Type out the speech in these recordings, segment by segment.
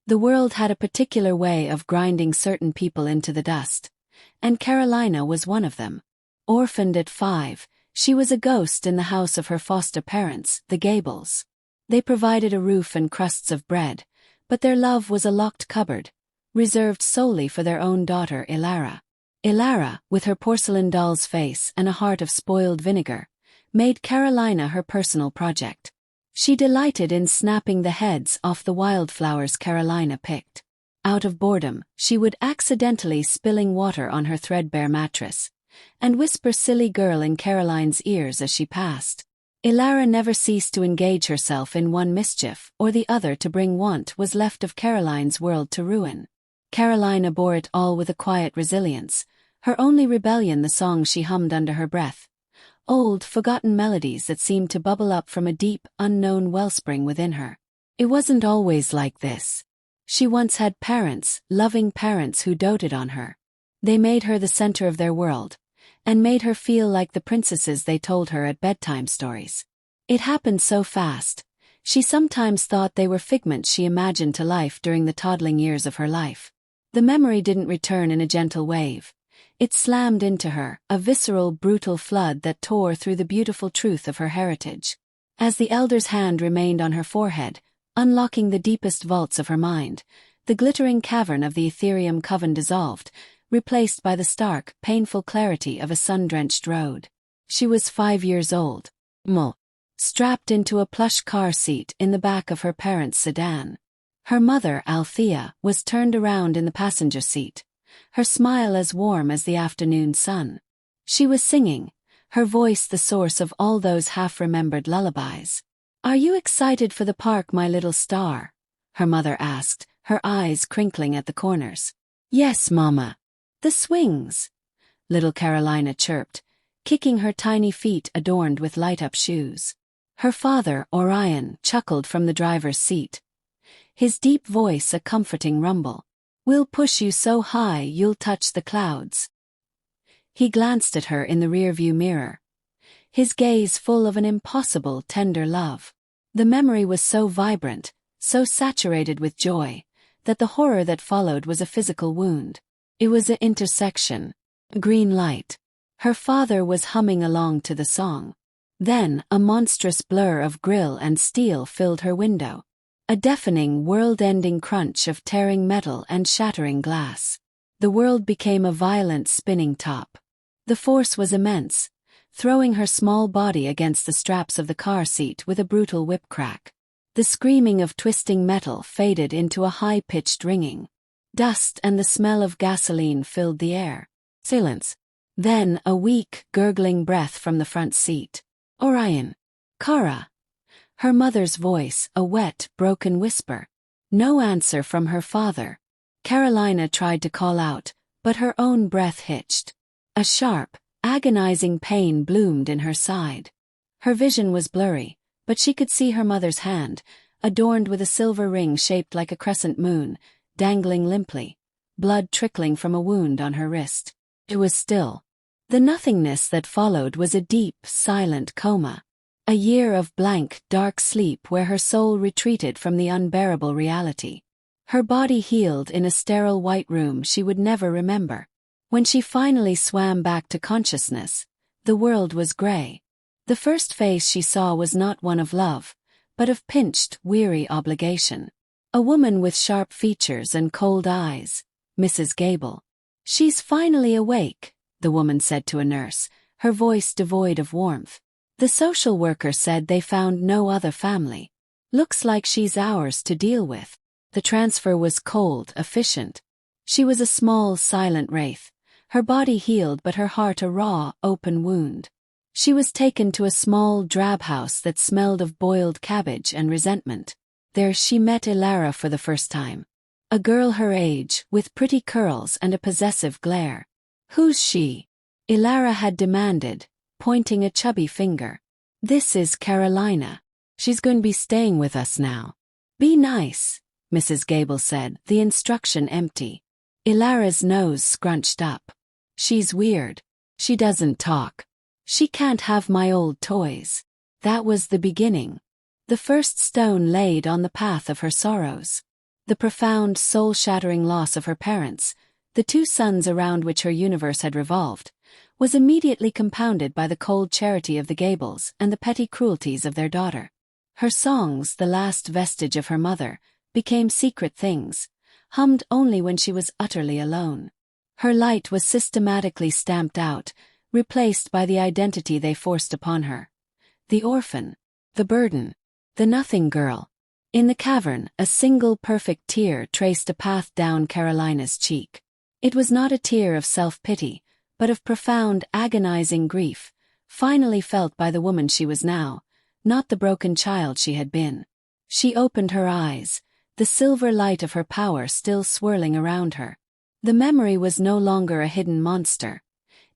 The world had a particular way of grinding certain people into the dust, and Kataliya was one of them. Orphaned at 5, she was a ghost in the house of her foster parents, the Gables. They provided a roof and crusts of bread, but their love was a locked cupboard, reserved solely for their own daughter Lyra. Lyra, with her porcelain doll's face and a heart of spoiled vinegar, made Kataliya her personal project. She delighted in snapping the heads off the wildflowers Kataliya picked. Out of boredom, she would accidentally spilling water on her threadbare mattress, and whisper "silly girl" in Kataliya's ears as she passed. Lyra never ceased to engage herself in one mischief or the other to bring what was left of Kataliya's world to ruin. Kataliya bore it all with a quiet resilience, her only rebellion the songs she hummed under her breath. Old, forgotten melodies that seemed to bubble up from a deep, unknown wellspring within her. It wasn't always like this. She once had parents, loving parents who doted on her. They made her the center of their world, and made her feel like the princesses they told her at bedtime stories. It happened so fast, she sometimes thought they were figments she imagined to life during the toddling years of her life. The memory didn't return in a gentle wave. It slammed into her, a visceral, brutal flood that tore through the beautiful truth of her heritage. As the elder's hand remained on her forehead, unlocking the deepest vaults of her mind, the glittering cavern of the ethereum coven dissolved, replaced by the stark, painful clarity of a sun-drenched road. She was 5 years old, strapped into a plush car seat in the back of her parents' sedan. Her mother, Althea, was turned around in the passenger seat, her smile as warm as the afternoon sun. She was singing, her voice the source of all those half-remembered lullabies. "Are you excited for the park, my little star?" her mother asked, her eyes crinkling at the corners. "Yes, Mama." "The swings," little Kataliya chirped, kicking her tiny feet adorned with light-up shoes. Her father, Orion, chuckled from the driver's seat, his deep voice a comforting rumble. "We'll push you so high you'll touch the clouds." He glanced at her in the rearview mirror, his gaze full of an impossible, tender love. The memory was so vibrant, so saturated with joy, that the horror that followed was a physical wound. It was an intersection. Green light. Her father was humming along to the song. Then, a monstrous blur of grill and steel filled her window. A deafening, world-ending crunch of tearing metal and shattering glass. The world became a violent spinning top. The force was immense, throwing her small body against the straps of the car seat with a brutal whip crack. The screaming of twisting metal faded into a high-pitched ringing. Dust and the smell of gasoline filled the air. Silence. Then a weak, gurgling breath from the front seat. "Orion." "Kara." Her mother's voice, a wet, broken whisper. No answer from her father. Kataliya tried to call out, but her own breath hitched. A sharp, agonizing pain bloomed in her side. Her vision was blurry, but she could see her mother's hand, adorned with a silver ring shaped like a crescent moon, dangling limply, blood trickling from a wound on her wrist. It was still. The nothingness that followed was a deep, silent coma. A year of blank, dark sleep where her soul retreated from the unbearable reality. Her body healed in a sterile white room she would never remember. When she finally swam back to consciousness, the world was gray. The first face she saw was not one of love, but of pinched, weary obligation. A woman with sharp features and cold eyes, Mrs. Gable. "She's finally awake," the woman said to a nurse, her voice devoid of warmth. The social worker said they found no other family. "Looks like she's ours to deal with." The transfer was cold, efficient. She was a small, silent wraith, her body healed but her heart a raw, open wound. She was taken to a small, drab house that smelled of boiled cabbage and resentment. There she met Lyra for the first time. A girl her age, with pretty curls and a possessive glare. "Who's she?" Lyra had demanded, pointing a chubby finger. "This is Kataliya. She's going to be staying with us now." "Be nice," Mrs. Gable said, the instruction empty. Lyra's nose scrunched up. "She's weird. She doesn't talk. She can't have my old toys." That was the beginning. The first stone laid on the path of her sorrows. The profound, soul-shattering loss of her parents, the two sons around which her universe had revolved, was immediately compounded by the cold charity of the Gables and the petty cruelties of their daughter. Her songs, the last vestige of her mother, became secret things, hummed only when she was utterly alone. Her light was systematically stamped out, replaced by the identity they forced upon her. The orphan, the burden, the nothing girl. In the cavern, a single perfect tear traced a path down Katalina's cheek. It was not a tear of self-pity, but of profound, agonizing grief, finally felt by the woman she was now, not the broken child she had been. She opened her eyes, the silver light of her power still swirling around her. The memory was no longer a hidden monster.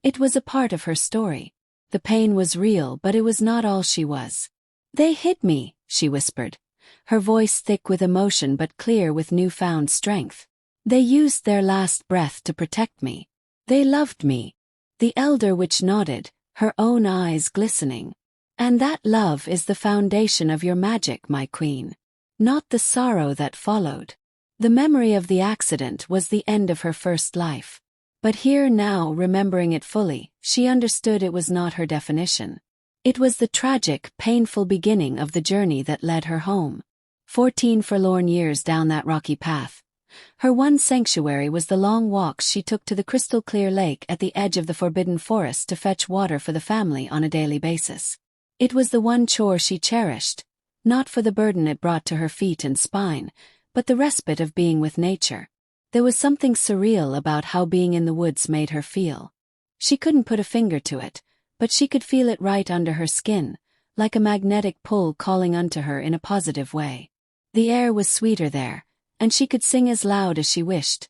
It was a part of her story. The pain was real, but it was not all she was. "They hid me," she whispered, her voice thick with emotion but clear with newfound strength. "They used their last breath to protect me. They loved me." The elder witch nodded, her own eyes glistening. "And that love is the foundation of your magic, my queen. Not the sorrow that followed." The memory of the accident was the end of her first life. But here now, remembering it fully, she understood it was not her definition. It was the tragic, painful beginning of the journey that led her home. 14 forlorn years down that rocky path. Her one sanctuary was the long walks she took to the crystal-clear lake at the edge of the forbidden forest to fetch water for the family on a daily basis. It was the one chore she cherished, not for the burden it brought to her feet and spine, but the respite of being with nature. There was something surreal about how being in the woods made her feel. She couldn't put a finger to it, but she could feel it right under her skin, like a magnetic pull calling unto her in a positive way. The air was sweeter there, and she could sing as loud as she wished,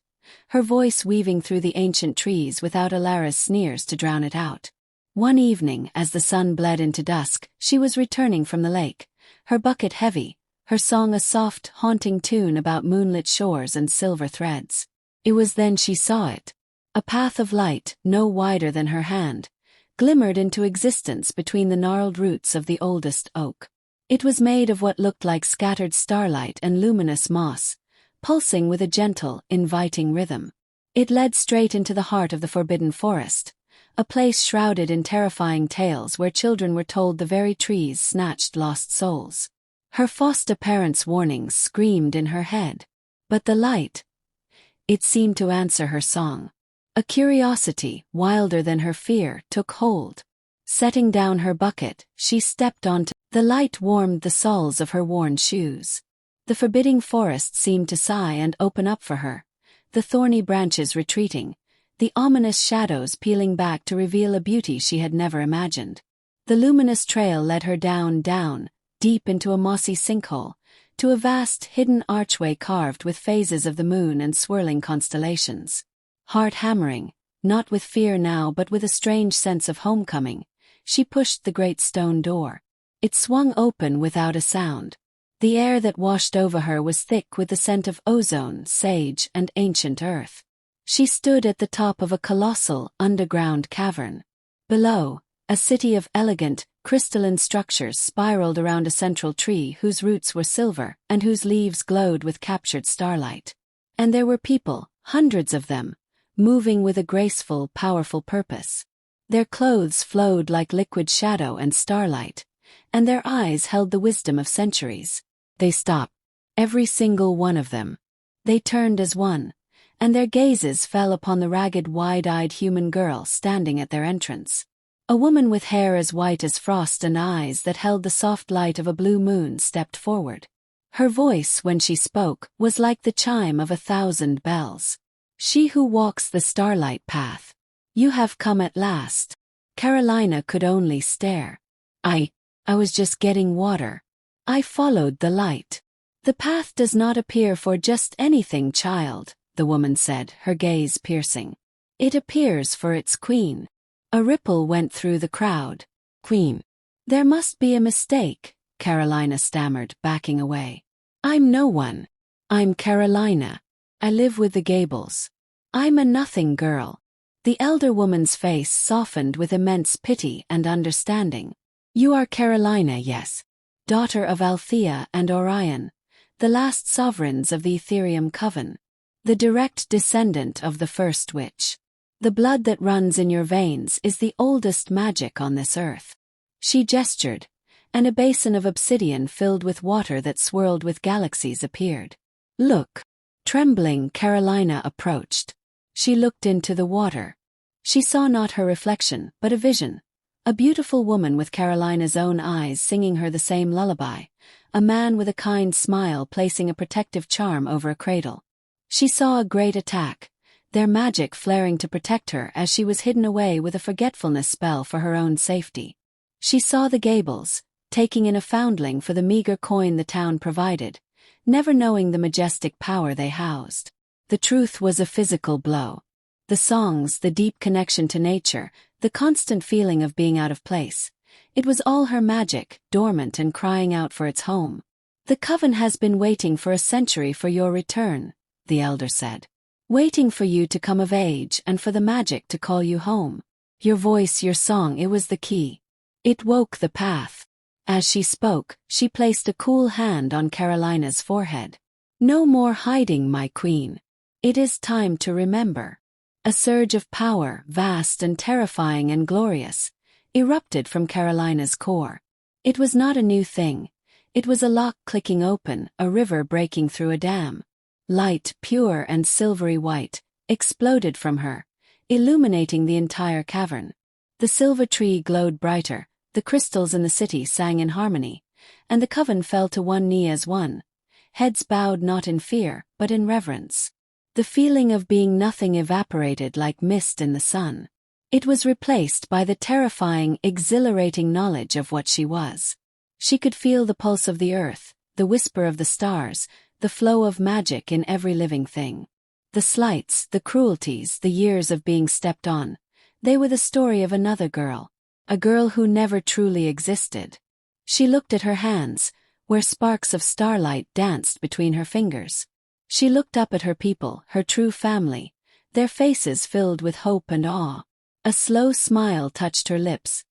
her voice weaving through the ancient trees without Lyra's sneers to drown it out. One evening, as the sun bled into dusk, she was returning from the lake, her bucket heavy, her song a soft, haunting tune about moonlit shores and silver threads. It was then she saw it. A path of light, no wider than her hand, glimmered into existence between the gnarled roots of the oldest oak. It was made of what looked like scattered starlight and luminous moss, pulsing with a gentle, inviting rhythm. It led straight into the heart of the forbidden forest, a place shrouded in terrifying tales where children were told the very trees snatched lost souls. Her foster parents' warnings screamed in her head. But the light, it seemed to answer her song. A curiosity, wilder than her fear, took hold. Setting down her bucket, she stepped onto the light warmed the soles of her worn shoes. The forbidding forest seemed to sigh and open up for her, the thorny branches retreating, the ominous shadows peeling back to reveal a beauty she had never imagined. The luminous trail led her down, deep into a mossy sinkhole, to a vast, hidden archway carved with phases of the moon and swirling constellations. Heart hammering, not with fear now but with a strange sense of homecoming, she pushed the great stone door. It swung open without a sound. The air that washed over her was thick with the scent of ozone, sage, and ancient earth. She stood at the top of a colossal, underground cavern. Below, a city of elegant, crystalline structures spiraled around a central tree whose roots were silver and whose leaves glowed with captured starlight. And there were people, hundreds of them, moving with a graceful, powerful purpose. Their clothes flowed like liquid shadow and starlight, and their eyes held the wisdom of centuries. They stopped, every single one of them. They turned as one, and their gazes fell upon the ragged, wide-eyed human girl standing at their entrance. A woman with hair as white as frost and eyes that held the soft light of a blue moon stepped forward. Her voice, when she spoke, was like the chime of 1,000 bells. "She who walks the starlight path. You have come at last." Katalina could only stare. I was just getting water. I followed the light." "The path does not appear for just anything, child," the woman said, her gaze piercing. "It appears for its queen." A ripple went through the crowd. "Queen? There must be a mistake," Katalina stammered, backing away. "I'm no one. I'm Katalina. I live with the Gables. I'm a nothing girl." The elder woman's face softened with immense pity and understanding. "You are Katalina, yes. Daughter of Althea and Orion, the last sovereigns of the Ethereum coven, the direct descendant of the first witch. The blood that runs in your veins is the oldest magic on this earth. She gestured, and a basin of obsidian filled with water that swirled with galaxies appeared. Look. Trembling, Kataliya approached. She looked into the water. She saw not her reflection, but a vision. A beautiful woman with Kataliya's own eyes singing her the same lullaby, a man with a kind smile placing a protective charm over a cradle. She saw a great attack, their magic flaring to protect her as she was hidden away with a forgetfulness spell for her own safety. She saw the Gables, taking in a foundling for the meager coin the town provided, never knowing the majestic power they housed. The truth was a physical blow. The songs, the deep connection to nature, the constant feeling of being out of place. It was all her magic, dormant and crying out for its home. The coven has been waiting for a century for your return, the elder said. Waiting for you to come of age and for the magic to call you home. Your voice, your song, it was the key. It woke the path. As she spoke, she placed a cool hand on Kataliya's forehead. No more hiding, my queen. It is time to remember. A surge of power, vast and terrifying and glorious, erupted from Kataliya's core. It was not a new thing. It was a lock clicking open, a river breaking through a dam. Light, pure and silvery white, exploded from her, illuminating the entire cavern. The silver tree glowed brighter, the crystals in the city sang in harmony, and the coven fell to one knee as one, heads bowed not in fear, but in reverence. The feeling of being nothing evaporated like mist in the sun. It was replaced by the terrifying, exhilarating knowledge of what she was. She could feel the pulse of the earth, the whisper of the stars, the flow of magic in every living thing. The slights, the cruelties, the years of being stepped on, they were the story of another girl, a girl who never truly existed. She looked at her hands, where sparks of starlight danced between her fingers. She looked up at her people, her true family, their faces filled with hope and awe. A slow smile touched her lips,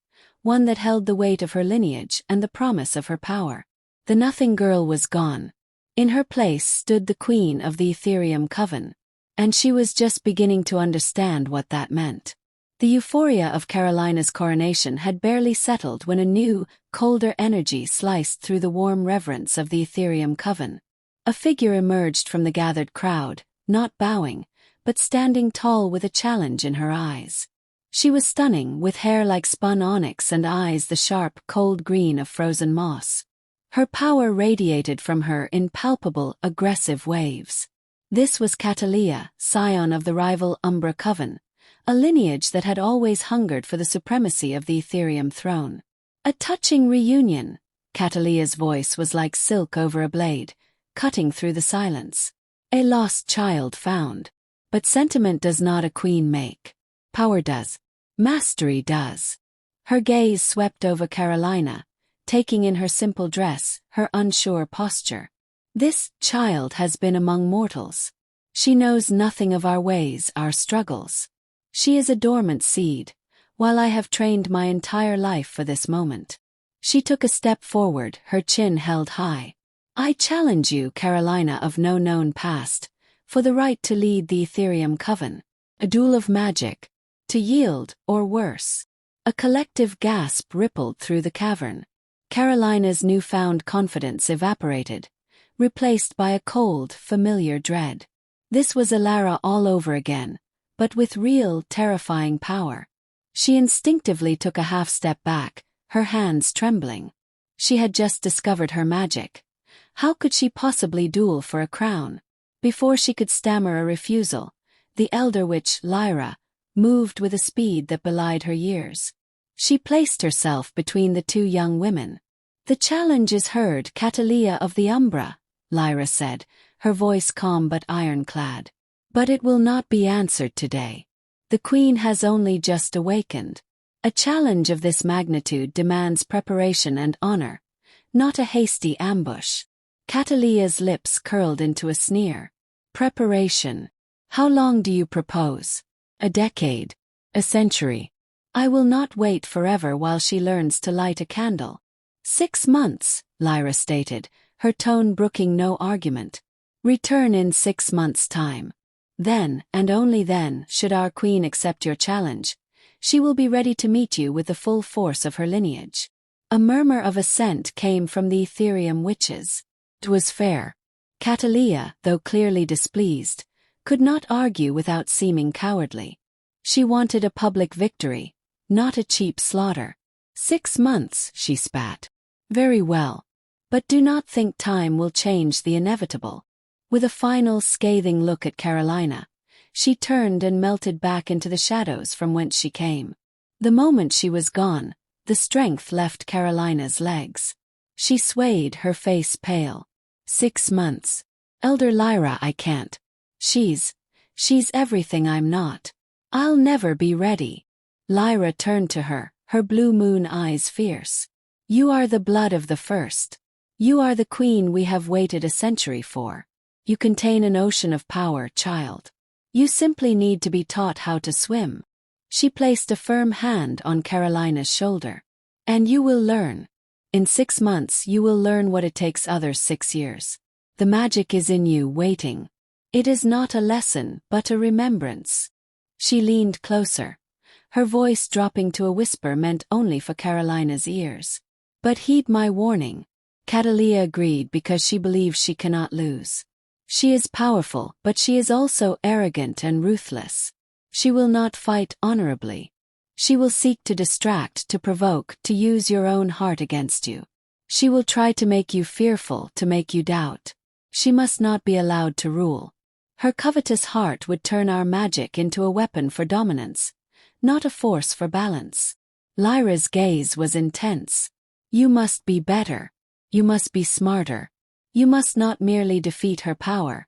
one that held the weight of her lineage and the promise of her power. The nothing girl was gone. In her place stood the queen of the Ethereum coven, and she was just beginning to understand what that meant. The euphoria of Kataliya's coronation had barely settled when a new, colder energy sliced through the warm reverence of the Ethereum coven. A figure emerged from the gathered crowd, not bowing, but standing tall with a challenge in her eyes. She was stunning, with hair like spun onyx and eyes the sharp, cold green of frozen moss. Her power radiated from her in palpable, aggressive waves. This was Kataliya, scion of the rival Umbra coven, a lineage that had always hungered for the supremacy of the Ethereum throne. A touching reunion. Kataliya's voice was like silk over a blade, cutting through the silence. A lost child found. But sentiment does not a queen make. Power does. Mastery does. Her gaze swept over Kataliya, taking in her simple dress, her unsure posture. This child has been among mortals. She knows nothing of our ways, our struggles. She is a dormant seed, while I have trained my entire life for this moment. She took a step forward, her chin held high. I challenge you, Kataliya of no known past, for the right to lead the Ethereum coven. A duel of magic. To yield, or worse. A collective gasp rippled through the cavern. Kataliya's newfound confidence evaporated, replaced by a cold, familiar dread. This was a Lyra all over again, but with real, terrifying power. She instinctively took a half-step back, her hands trembling. She had just discovered her magic. How could she possibly duel for a crown? Before she could stammer a refusal, the elder witch, Lyra, moved with a speed that belied her years. She placed herself between the two young women. The challenge is heard, Kataliya of the Umbra, Lyra said, her voice calm but ironclad. But it will not be answered today. The queen has only just awakened. A challenge of this magnitude demands preparation and honor, not a hasty ambush. Kataliya's lips curled into a sneer. Preparation. How long do you propose? A decade. A century. I will not wait forever while she learns to light a candle. 6 months, Lyra stated, her tone brooking no argument. Return in 6 months' time. Then, and only then, should our queen accept your challenge, she will be ready to meet you with the full force of her lineage. A murmur of assent came from the Ethereum witches. It was fair. Kataliya, though clearly displeased, could not argue without seeming cowardly. She wanted a public victory, not a cheap slaughter. 6 months, she spat. Very well. But do not think time will change the inevitable. With a final scathing look at Kataliya, she turned and melted back into the shadows from whence she came. The moment she was gone, the strength left Kataliya's legs. She swayed, her face pale. 6 months. Elder Lyra, I can't. She's everything I'm not. I'll never be ready. Lyra turned to her, her blue moon eyes fierce. You are the blood of the first. You are the queen we have waited a century for. You contain an ocean of power, child. You simply need to be taught how to swim. She placed a firm hand on Kataliya's shoulder. And you will learn. In 6 months you will learn what it takes others 6 years. The magic is in you, waiting. It is not a lesson, but a remembrance. She leaned closer, her voice dropping to a whisper meant only for Kataliya's ears. But heed my warning. Kataliya agreed because she believes she cannot lose. She is powerful, but she is also arrogant and ruthless. She will not fight honorably. She will seek to distract, to provoke, to use your own heart against you. She will try to make you fearful, to make you doubt. She must not be allowed to rule. Her covetous heart would turn our magic into a weapon for dominance, not a force for balance. Lyra's gaze was intense. You must be better. You must be smarter. You must not merely defeat her power.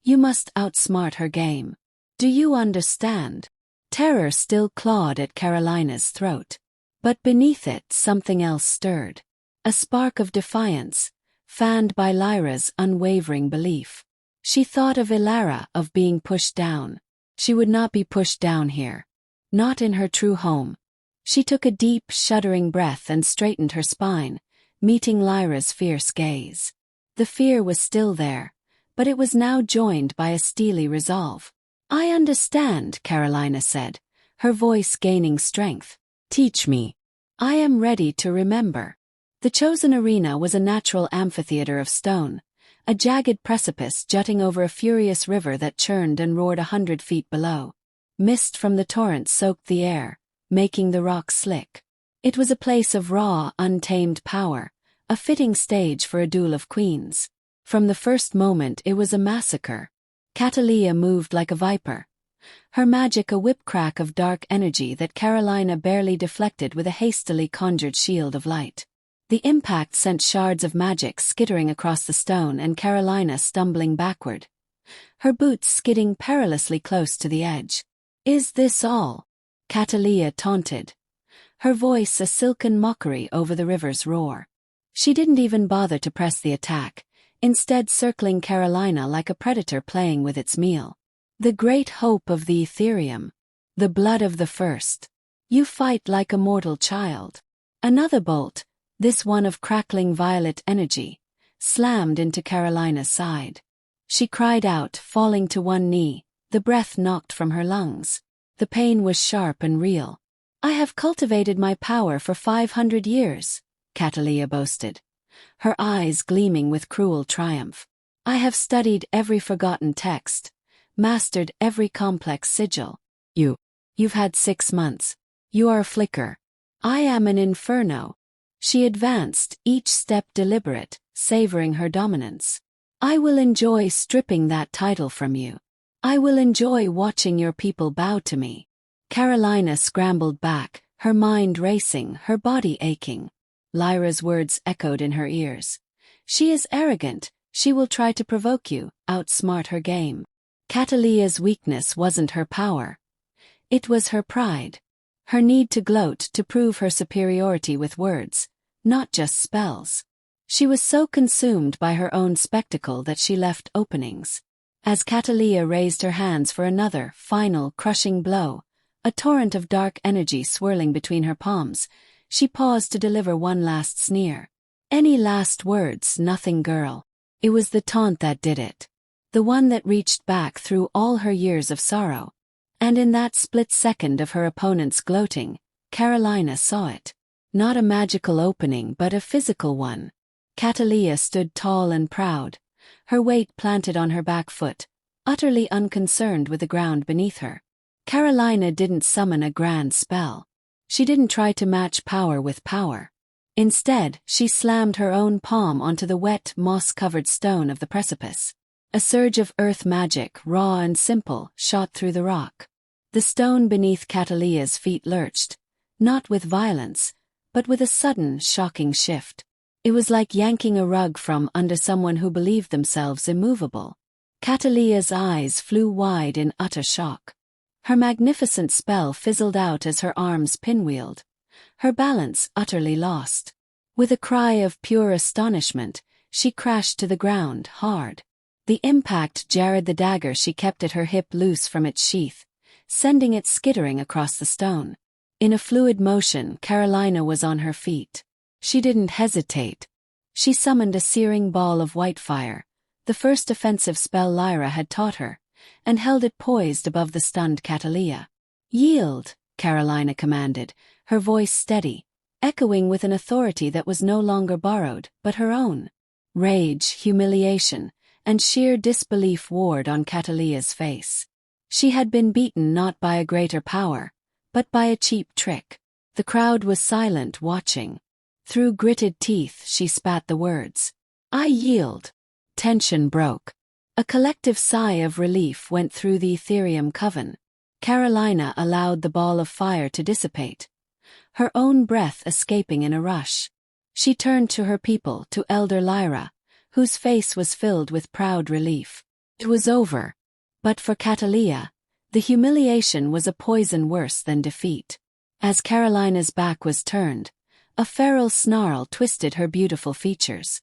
You must outsmart her game. Do you understand? Terror still clawed at Kataliya's throat. But beneath it something else stirred. A spark of defiance, fanned by Lyra's unwavering belief. She thought of Lyra, of being pushed down. She would not be pushed down here. Not in her true home. She took a deep, shuddering breath and straightened her spine, meeting Lyra's fierce gaze. The fear was still there, but it was now joined by a steely resolve. I understand, Kataliya said, her voice gaining strength. Teach me. I am ready to remember. The chosen arena was a natural amphitheater of stone, a jagged precipice jutting over a furious river that churned and roared 100 feet below. Mist from the torrent soaked the air, making the rocks slick. It was a place of raw, untamed power, a fitting stage for a duel of queens. From the first moment it was a massacre. Kataliya moved like a viper, her magic a whip-crack of dark energy that Kataliya barely deflected with a hastily conjured shield of light. The impact sent shards of magic skittering across the stone and Kataliya stumbling backward, her boots skidding perilously close to the edge. Is this all? Kataliya taunted, her voice a silken mockery over the river's roar. She didn't even bother to press the attack, instead circling Kataliya like a predator playing with its meal. The great hope of the Ethereum. The blood of the first. You fight like a mortal child. Another bolt, this one of crackling violet energy, slammed into Kataliya's side. She cried out, falling to one knee, the breath knocked from her lungs. The pain was sharp and real. I have cultivated my power for 500 years, Kataliya boasted, her eyes gleaming with cruel triumph. I have studied every forgotten text, mastered every complex sigil. You've had 6 months. You are a flicker. I am an inferno. She advanced, each step deliberate, savoring her dominance. I will enjoy stripping that title from you. I will enjoy watching your people bow to me. Kataliya scrambled back, her mind racing, her body aching. Lyra's words echoed in her ears. She is arrogant, she will try to provoke you, outsmart her game. Kataliya's weakness wasn't her power. It was her pride. Her need to gloat, to prove her superiority with words, not just spells. She was so consumed by her own spectacle that she left openings. As Kataliya raised her hands for another, final, crushing blow, a torrent of dark energy swirling between her palms, she paused to deliver one last sneer. Any last words? Nothing, girl. It was the taunt that did it. The one that reached back through all her years of sorrow. And in that split second of her opponent's gloating, Kataliya saw it. Not a magical opening but a physical one. Kataliya stood tall and proud, her weight planted on her back foot, utterly unconcerned with the ground beneath her. Kataliya didn't summon a grand spell. She didn't try to match power with power. Instead, she slammed her own palm onto the wet, moss-covered stone of the precipice. A surge of earth magic, raw and simple, shot through the rock. The stone beneath Kataliya's feet lurched, not with violence, but with a sudden, shocking shift. It was like yanking a rug from under someone who believed themselves immovable. Kataliya's eyes flew wide in utter shock. Her magnificent spell fizzled out as her arms pinwheeled, her balance utterly lost. With a cry of pure astonishment, she crashed to the ground, hard. The impact jarred the dagger she kept at her hip loose from its sheath, sending it skittering across the stone. In a fluid motion, Kataliya was on her feet. She didn't hesitate. She summoned a searing ball of white fire, the first offensive spell Lyra had taught her, and held it poised above the stunned Kataliya. "Yield," Kataliya commanded, her voice steady, echoing with an authority that was no longer borrowed, but her own. Rage, humiliation, and sheer disbelief warred on Kataliya's face. She had been beaten not by a greater power, but by a cheap trick. The crowd was silent, watching. Through gritted teeth, she spat the words, "I yield." Tension broke. A collective sigh of relief went through the Ethereum coven. Kataliya allowed the ball of fire to dissipate, her own breath escaping in a rush. She turned to her people, to Elder Lyra, whose face was filled with proud relief. It was over. But for Kataliya, the humiliation was a poison worse than defeat. As Kataliya's back was turned, a feral snarl twisted her beautiful features.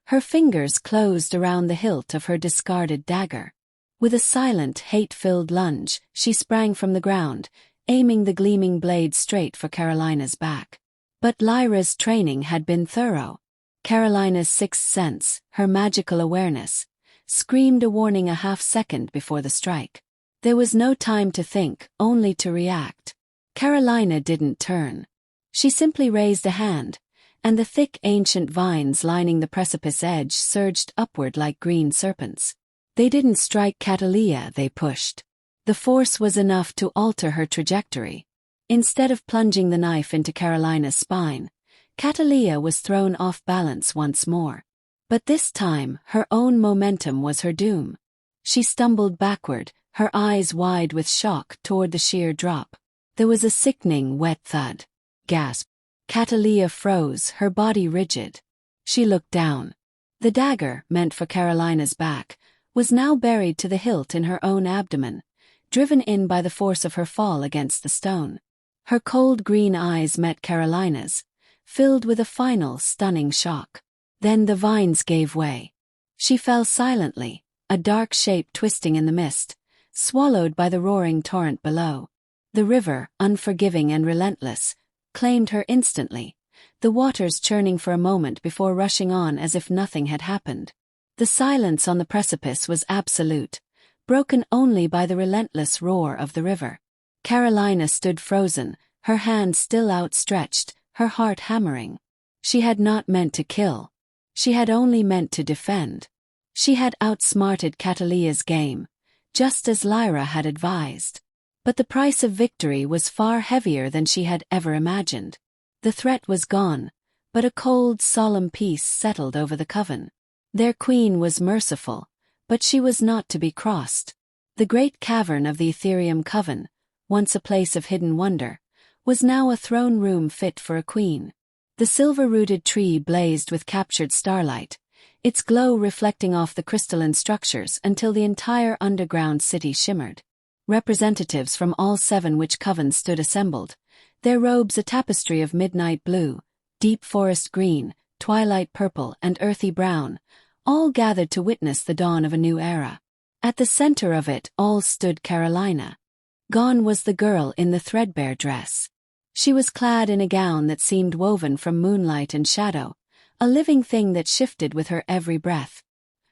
Her fingers closed around the hilt of her discarded dagger. With a silent, hate-filled lunge, she sprang from the ground, aiming the gleaming blade straight for Kataliya's back. But Lyra's training had been thorough. Kataliya's sixth sense, her magical awareness, screamed a warning a half-second before the strike. There was no time to think, only to react. Kataliya didn't turn. She simply raised a hand, and the thick ancient vines lining the precipice edge surged upward like green serpents. They didn't strike Kataliya, they pushed. The force was enough to alter her trajectory. Instead of plunging the knife into Kataliya's spine, Kataliya was thrown off balance once more. But this time, her own momentum was her doom. She stumbled backward, her eyes wide with shock toward the sheer drop. There was a sickening, wet thud. Gasp. Kataliya froze, her body rigid. She looked down. The dagger, meant for Kataliya's back, was now buried to the hilt in her own abdomen, driven in by the force of her fall against the stone. Her cold green eyes met Kataliya's, filled with a final, stunning shock. Then the vines gave way. She fell silently, a dark shape twisting in the mist, swallowed by the roaring torrent below. The river, unforgiving and relentless, claimed her instantly, the waters churning for a moment before rushing on as if nothing had happened. The silence on the precipice was absolute, broken only by the relentless roar of the river. Kataliya stood frozen, her hand still outstretched, her heart hammering. She had not meant to kill. She had only meant to defend. She had outsmarted Kataliya's game, just as Lyra had advised. But the price of victory was far heavier than she had ever imagined. The threat was gone, but a cold, solemn peace settled over the coven. Their queen was merciful, but she was not to be crossed. The great cavern of the Ethereum coven, once a place of hidden wonder, was now a throne room fit for a queen. The silver-rooted tree blazed with captured starlight, its glow reflecting off the crystalline structures until the entire underground city shimmered. Representatives from all 7 witch covens stood assembled, their robes a tapestry of midnight blue, deep forest green, twilight purple and earthy brown, all gathered to witness the dawn of a new era. At the center of it all stood Kataliya. Gone was the girl in the threadbare dress. She was clad in a gown that seemed woven from moonlight and shadow, a living thing that shifted with her every breath.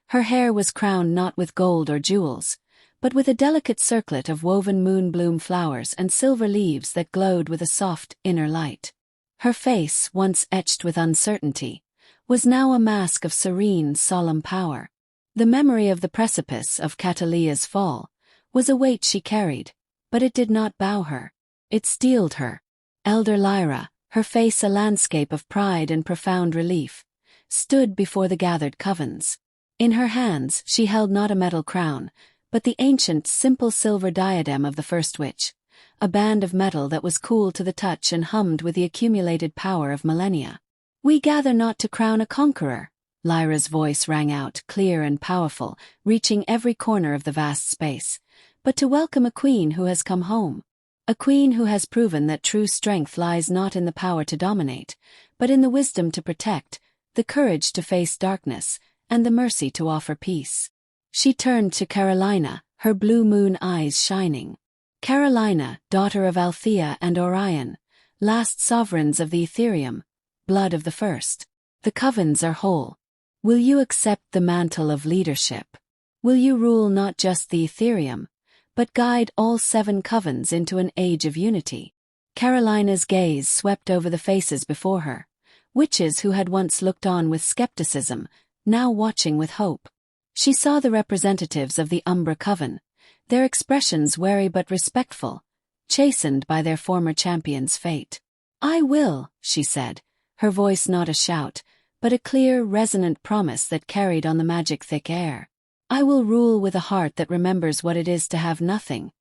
Her hair was crowned not with gold or jewels, but with a delicate circlet of woven moonbloom flowers and silver leaves that glowed with a soft, inner light. Her face, once etched with uncertainty, was now a mask of serene, solemn power. The memory of the precipice of Kataliya's fall was a weight she carried, but it did not bow her. It steeled her. Elder Lyra, her face a landscape of pride and profound relief, stood before the gathered covens. In her hands she held not a metal crown, but the ancient, simple silver diadem of the first witch, a band of metal that was cool to the touch and hummed with the accumulated power of millennia. "We gather not to crown a conqueror," Lyra's voice rang out, clear and powerful, reaching every corner of the vast space, "but to welcome a queen who has come home. A queen who has proven that true strength lies not in the power to dominate, but in the wisdom to protect, the courage to face darkness, and the mercy to offer peace." She turned to Kataliya, her blue moon eyes shining. Kataliya, daughter of Althea and Orion, last sovereigns of the Ethereum, blood of the first. The covens are whole. Will you accept the mantle of leadership? Will you rule not just the Ethereum, but guide all 7 covens into an age of unity? Kataliya's gaze swept over the faces before her, witches who had once looked on with skepticism, now watching with hope. She saw the representatives of the Umbra coven, their expressions wary but respectful, chastened by their former champion's fate. "I will," she said, her voice not a shout, but a clear, resonant promise that carried on the magic thick air. "I will rule with a heart that remembers what it is to have nothing,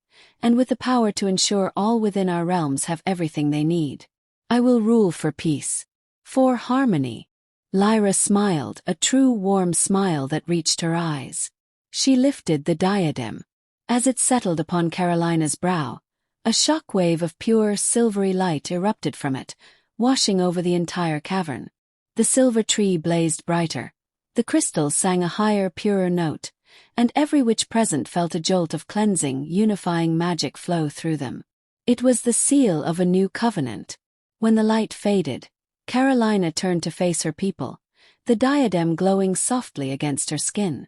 and with the power to ensure all within our realms have everything they need. I will rule for peace, for harmony." Lyra smiled, a true warm smile that reached her eyes. She lifted the diadem. As it settled upon Kataliya's brow, a shock wave of pure, silvery light erupted from it, washing over the entire cavern. The silver tree blazed brighter, the crystals sang a higher, purer note, and every witch present felt a jolt of cleansing, unifying magic flow through them. It was the seal of a new covenant. When the light faded, Kataliya turned to face her people, the diadem glowing softly against her skin.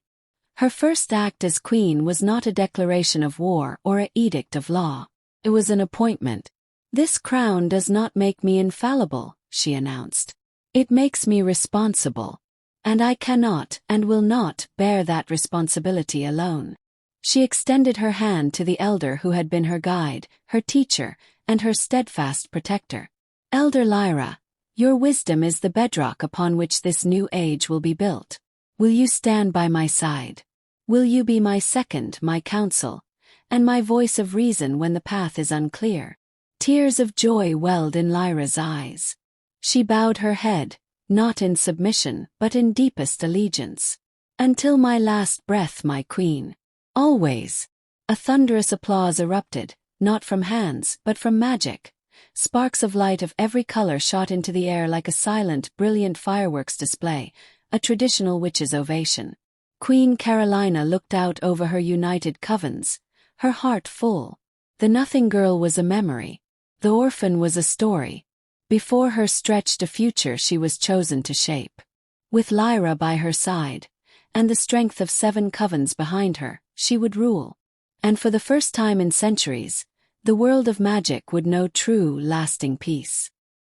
Her first act as queen was not a declaration of war or an edict of law. It was an appointment. "This crown does not make me infallible," she announced. "It makes me responsible. And I cannot and will not bear that responsibility alone." She extended her hand to the elder who had been her guide, her teacher, and her steadfast protector. "Elder Lyra, your wisdom is the bedrock upon which this new age will be built. Will you stand by my side? Will you be my second, my counsel, and my voice of reason when the path is unclear?" Tears of joy welled in Lyra's eyes. She bowed her head, not in submission but in deepest allegiance. "Until my last breath, my queen. Always." A thunderous applause erupted, not from hands but from magic. Sparks of light of every color shot into the air like a silent, brilliant fireworks display, a traditional witch's ovation. Queen Kataliya looked out over her united covens, her heart full. The nothing girl was a memory. The orphan was a story. Before her stretched a future she was chosen to shape. With Lyra by her side, and the strength of 7 covens behind her, she would rule. And for the first time in centuries, the world of magic would know true, lasting peace.